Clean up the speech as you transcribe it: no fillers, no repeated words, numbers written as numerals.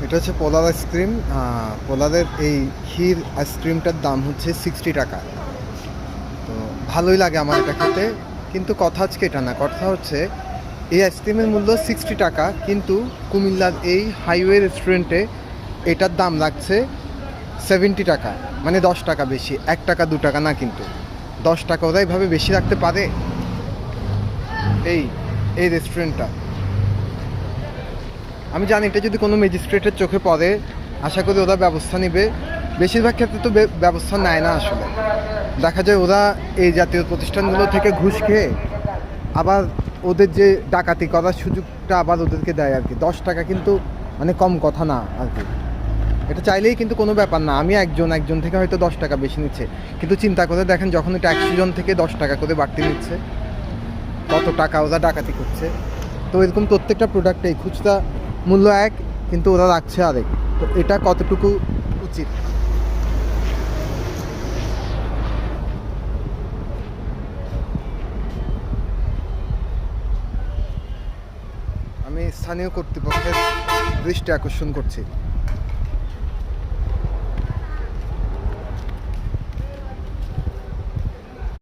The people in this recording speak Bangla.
এটা হচ্ছে পোলার আইসক্রিম। পোলারের এই ক্ষীর আইসক্রিমটার দাম হচ্ছে 60 টাকা। তো ভালোই লাগে আমার এটা খেতে, কিন্তু কথা আজকে এটা না, কথা হচ্ছে এই আইসক্রিমের মূল্য 60 টাকা, কিন্তু কুমিল্লার এই হাইওয়ে রেস্টুরেন্টে এটার দাম লাগছে 70 টাকা, মানে 10 টাকা বেশি। 1 টাকা 2 টাকা না, কিন্তু 10 টাকা ওরা এইভাবে বেশি রাখতে পারে এই এই রেস্টুরেন্টটা। আমি জানি এটা যদি কোনো ম্যাজিস্ট্রেটের চোখে পড়ে, আশা করি ওরা ব্যবস্থা নেবে। বেশিরভাগ ক্ষেত্রে তো ব্যবস্থা নেয় না। আসলে দেখা যায় ওরা এই জাতীয় প্রতিষ্ঠানগুলো থেকে ঘুষ খেয়ে আবার ওদের যে ডাকাতি করার সুযোগটা আবার ওদেরকে দেয় আর কি। 10 টাকা কিন্তু মানে কম কথা না আর কি। এটা চাইলেই কিন্তু কোনো ব্যাপার না। আমি একজন থেকে হয়তো 10 টাকা বেশি নিচ্ছে, কিন্তু চিন্তা করে দেখেন যখন এটা 100 জন থেকে 10 টাকা করে বাড়তি নিচ্ছে, কত টাকা ওরা ডাকাতি করছে। তো এরকম প্রত্যেকটা প্রোডাক্টেই খুচরা মূল্য এক, কিন্তু ওরা রাখছে আরেক। তো এটা কতটুকু উচিত? আমি স্থানীয় কর্তৃপক্ষের দৃষ্টি আকর্ষণ করছি।